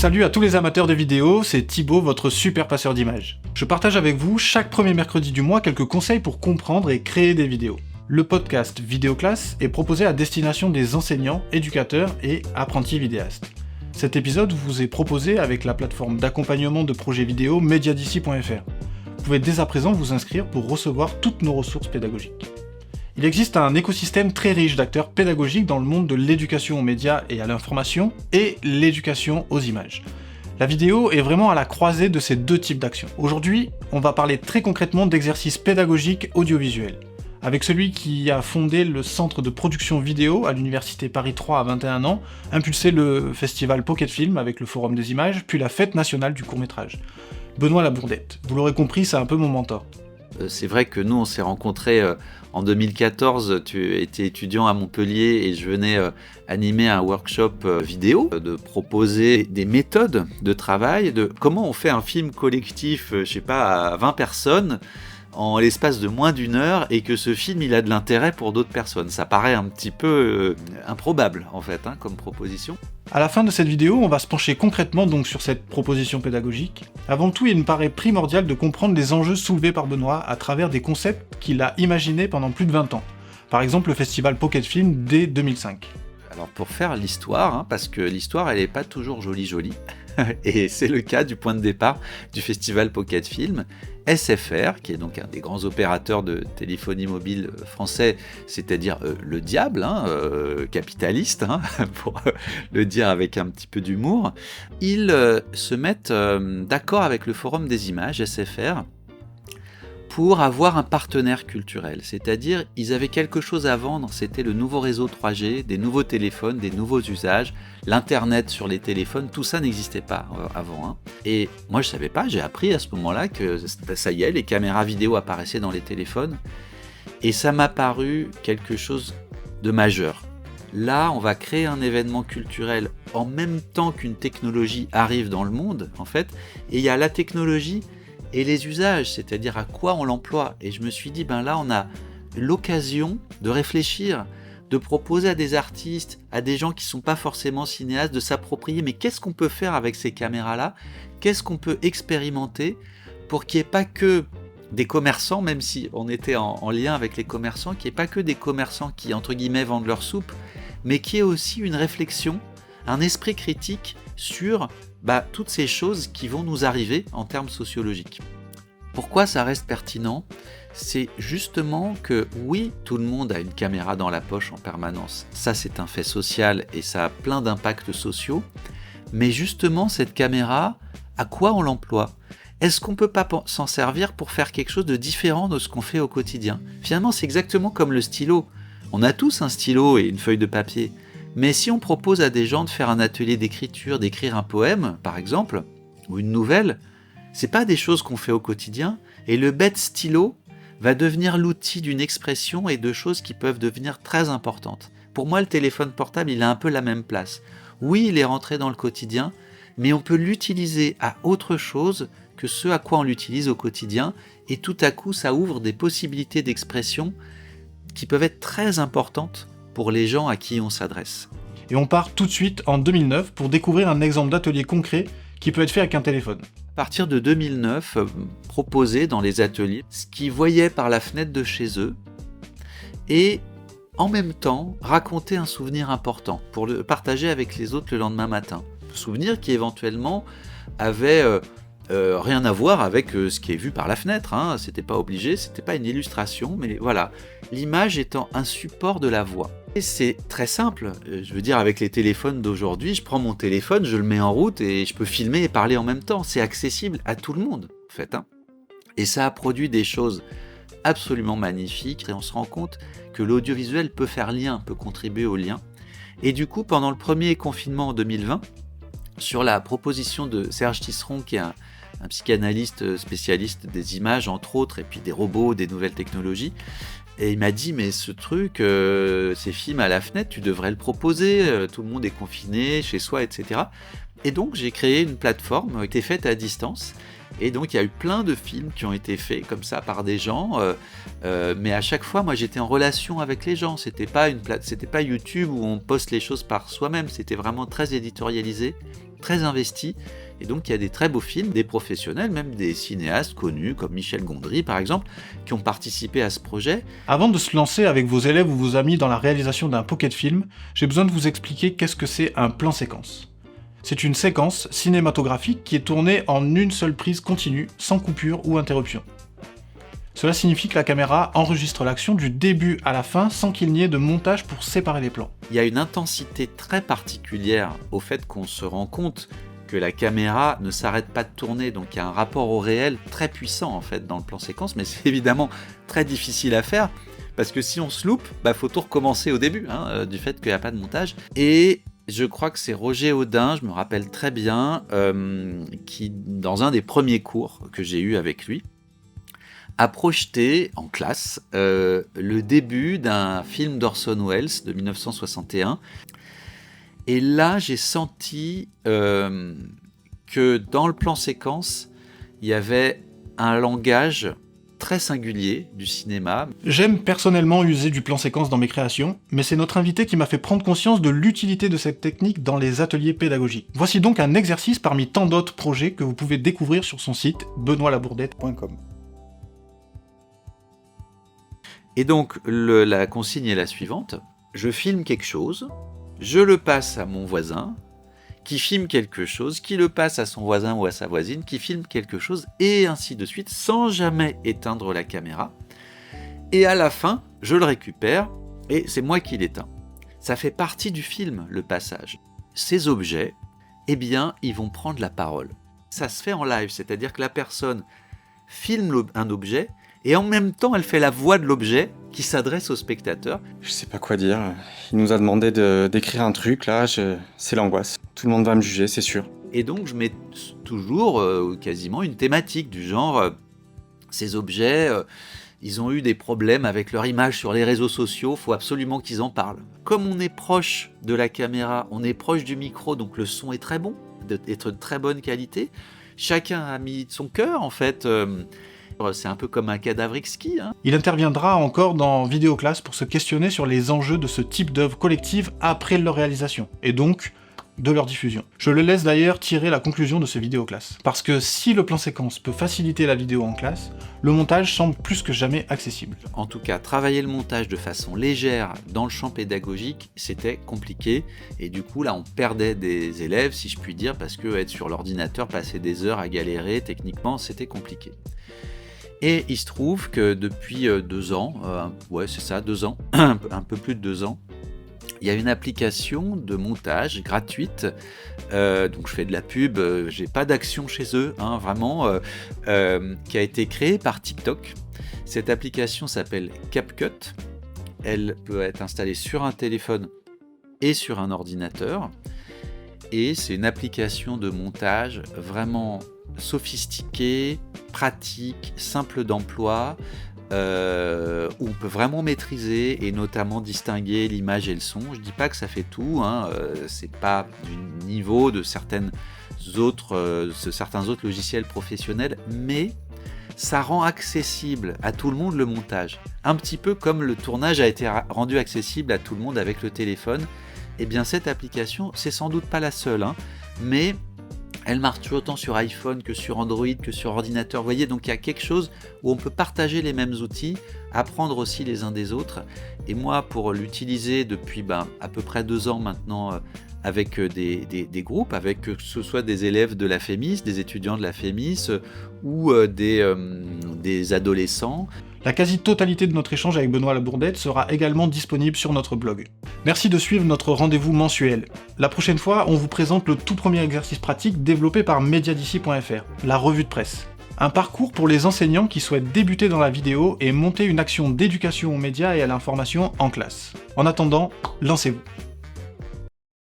Salut à tous les amateurs de vidéos, c'est Thibaut, votre super passeur d'images. Je partage avec vous chaque premier mercredi du mois quelques conseils pour comprendre et créer des vidéos. Le podcast Vidéoclass est proposé à destination des enseignants, éducateurs et apprentis vidéastes. Cet épisode vous est proposé avec la plateforme d'accompagnement de projets vidéo mediadici.fr. Vous pouvez dès à présent vous inscrire pour recevoir toutes nos ressources pédagogiques. Il existe un écosystème très riche d'acteurs pédagogiques dans le monde de l'éducation aux médias et à l'information et l'éducation aux images. La vidéo est vraiment à la croisée de ces deux types d'actions. Aujourd'hui, on va parler très concrètement d'exercices pédagogiques audiovisuels. Avec celui qui a fondé le centre de production vidéo à l'université Paris 3 à 21 ans, impulsé le festival Pocket Film avec le Forum des images, puis la fête nationale du court-métrage. Benoît Labourdette. Vous l'aurez compris, c'est un peu mon mentor. C'est vrai que nous, on s'est rencontrés en 2014. Tu étais étudiant à Montpellier et je venais animer un workshop vidéo, de proposer des méthodes de travail, de comment on fait un film collectif, à 20 personnes, en l'espace de moins d'une heure, et que ce film, il a de l'intérêt pour d'autres personnes. Ça paraît un petit peu improbable, en fait, comme proposition. À la fin de cette vidéo, on va se pencher concrètement donc sur cette proposition pédagogique. Avant tout, il me paraît primordial de comprendre les enjeux soulevés par Benoît à travers des concepts qu'il a imaginés pendant plus de 20 ans. Par exemple, le festival Pocket Film dès 2005. Alors pour faire l'histoire, parce que l'histoire, elle n'est pas toujours jolie, et c'est le cas du point de départ du festival Pocket Film. SFR, qui est donc un des grands opérateurs de téléphonie mobile français, c'est-à-dire le diable, capitaliste, pour le dire avec un petit peu d'humour, ils se mettent d'accord avec le Forum des images, SFR, pour avoir un partenaire culturel. C'est-à-dire, ils avaient quelque chose à vendre, c'était le nouveau réseau 3G, des nouveaux téléphones, des nouveaux usages, l'internet sur les téléphones, tout ça n'existait pas avant. Et moi je savais pas, j'ai appris à ce moment-là que ça y est, les caméras vidéo apparaissaient dans les téléphones, et ça m'a paru quelque chose de majeur. Là, on va créer un événement culturel en même temps qu'une technologie arrive dans le monde, en fait, et il y a la technologie et les usages, c'est-à-dire à quoi on l'emploie. Et je me suis dit, là, on a l'occasion de réfléchir, de proposer à des artistes, à des gens qui ne sont pas forcément cinéastes, de s'approprier, mais qu'est-ce qu'on peut faire avec ces caméras-là ? Qu'est-ce qu'on peut expérimenter pour qu'il n'y ait pas que des commerçants, même si on était en lien avec les commerçants, qu'il n'y ait pas que des commerçants qui, entre guillemets, vendent leur soupe, mais qu'il y ait aussi une réflexion, un esprit critique sur toutes ces choses qui vont nous arriver en termes sociologiques. Pourquoi ça reste pertinent ? C'est justement que oui, tout le monde a une caméra dans la poche en permanence. Ça, c'est un fait social et ça a plein d'impacts sociaux. Mais justement, cette caméra, à quoi on l'emploie ? Est-ce qu'on ne peut pas s'en servir pour faire quelque chose de différent de ce qu'on fait au quotidien ? Finalement, c'est exactement comme le stylo. On a tous un stylo et une feuille de papier. Mais si on propose à des gens de faire un atelier d'écriture, d'écrire un poème, par exemple, ou une nouvelle, c'est pas des choses qu'on fait au quotidien, et le bête stylo va devenir l'outil d'une expression et de choses qui peuvent devenir très importantes. Pour moi, le téléphone portable, il a un peu la même place. Oui, il est rentré dans le quotidien, mais on peut l'utiliser à autre chose que ce à quoi on l'utilise au quotidien, et tout à coup, ça ouvre des possibilités d'expression qui peuvent être très importantes pour les gens à qui on s'adresse. Et on part tout de suite en 2009 pour découvrir un exemple d'atelier concret qui peut être fait avec un téléphone. À partir de 2009, proposer dans les ateliers ce qu'ils voyaient par la fenêtre de chez eux et en même temps raconter un souvenir important pour le partager avec les autres le lendemain matin. Un souvenir qui éventuellement avait rien à voir avec ce qui est vu par la fenêtre, C'était pas obligé, c'était pas une illustration, mais voilà, l'image étant un support de la voix. Et c'est très simple, je veux dire, avec les téléphones d'aujourd'hui, je prends mon téléphone, je le mets en route et je peux filmer et parler en même temps. C'est accessible à tout le monde, en fait. Et ça a produit des choses absolument magnifiques, et on se rend compte que l'audiovisuel peut faire lien, peut contribuer au lien. Et du coup, pendant le premier confinement en 2020, sur la proposition de Serge Tisseron, qui est un psychanalyste spécialiste des images, entre autres, et puis des robots, des nouvelles technologies, et il m'a dit, mais ce truc, ces films à la fenêtre, tu devrais le proposer, tout le monde est confiné, chez soi, etc. Et donc j'ai créé une plateforme qui est faite à distance, Et donc il y a eu plein de films qui ont été faits comme ça par des gens, mais à chaque fois, moi j'étais en relation avec les gens. C'était pas YouTube où on poste les choses par soi-même. C'était vraiment très éditorialisé, très investi. Et donc il y a des très beaux films, des professionnels, même des cinéastes connus comme Michel Gondry par exemple, qui ont participé à ce projet. Avant de se lancer avec vos élèves ou vos amis dans la réalisation d'un pocket film, j'ai besoin de vous expliquer qu'est-ce que c'est un plan séquence. C'est une séquence cinématographique qui est tournée en une seule prise continue, sans coupure ou interruption. Cela signifie que la caméra enregistre l'action du début à la fin sans qu'il n'y ait de montage pour séparer les plans. Il y a une intensité très particulière au fait qu'on se rend compte que la caméra ne s'arrête pas de tourner, donc il y a un rapport au réel très puissant en fait dans le plan séquence, mais c'est évidemment très difficile à faire, parce que si on se loupe, faut tout recommencer au début, du fait qu'il n'y a pas de montage. Et je crois que c'est Roger Audin, je me rappelle très bien, qui, dans un des premiers cours que j'ai eu avec lui, a projeté en classe le début d'un film d'Orson Welles de 1961. Et là, j'ai senti que dans le plan séquence, il y avait un langage très singulier du cinéma. J'aime personnellement user du plan séquence dans mes créations, mais c'est notre invité qui m'a fait prendre conscience de l'utilité de cette technique dans les ateliers pédagogiques. Voici donc un exercice parmi tant d'autres projets que vous pouvez découvrir sur son site benoîtlabourdette.com. Et donc, la consigne est la suivante. Je filme quelque chose, je le passe à mon voisin, qui filme quelque chose, qui le passe à son voisin ou à sa voisine, qui filme quelque chose, et ainsi de suite, sans jamais éteindre la caméra. Et à la fin, je le récupère, et c'est moi qui l'éteins. Ça fait partie du film, le passage. Ces objets, eh bien, ils vont prendre la parole. Ça se fait en live, c'est-à-dire que la personne filme un objet, et en même temps, elle fait la voix de l'objet qui s'adresse au spectateur. Je sais pas quoi dire. Il nous a demandé d'écrire un truc, là, c'est l'angoisse. Tout le monde va me juger, c'est sûr. Et donc, je mets toujours quasiment une thématique du genre ces objets, ils ont eu des problèmes avec leur image sur les réseaux sociaux, faut absolument qu'ils en parlent. Comme on est proche de la caméra, on est proche du micro, donc le son est très bon, d'être de très bonne qualité. Chacun a mis de son cœur, en fait. C'est un peu comme un cadavre exquis. Il interviendra encore dans Vidéoclasse pour se questionner sur les enjeux de ce type d'œuvre collective après leur réalisation, et donc de leur diffusion. Je le laisse d'ailleurs tirer la conclusion de ce Vidéoclasse. Parce que si le plan séquence peut faciliter la vidéo en classe, le montage semble plus que jamais accessible. En tout cas, travailler le montage de façon légère dans le champ pédagogique, c'était compliqué, et du coup là on perdait des élèves, si je puis dire, parce que être sur l'ordinateur, passer des heures à galérer, techniquement c'était compliqué. Et il se trouve que depuis 2 ans, 2 ans, un peu plus de 2 ans, il y a une application de montage gratuite, donc je fais de la pub, j'ai pas d'action chez eux, vraiment, qui a été créée par TikTok. Cette application s'appelle CapCut, elle peut être installée sur un téléphone et sur un ordinateur, et c'est une application de montage vraiment sophistiquée, pratique, simple d'emploi, où on peut vraiment maîtriser et notamment distinguer l'image et le son. Je dis pas que ça fait tout, c'est pas du niveau de certains autres logiciels professionnels, mais ça rend accessible à tout le monde le montage. Un petit peu comme le tournage a été rendu accessible à tout le monde avec le téléphone. Eh bien cette application, c'est sans doute pas la seule, mais elle marche autant sur iPhone que sur Android, que sur ordinateur. Vous voyez, donc il y a quelque chose où on peut partager les mêmes outils, apprendre aussi les uns des autres. Et moi, pour l'utiliser depuis à peu près 2 ans maintenant, avec des groupes, avec que ce soit des élèves de la FEMIS, des étudiants de la FEMIS ou des adolescents. La quasi-totalité de notre échange avec Benoît Labourdette sera également disponible sur notre blog. Merci de suivre notre rendez-vous mensuel. La prochaine fois, on vous présente le tout premier exercice pratique développé par mediadici.fr, la revue de presse. Un parcours pour les enseignants qui souhaitent débuter dans la vidéo et monter une action d'éducation aux médias et à l'information en classe. En attendant, lancez-vous.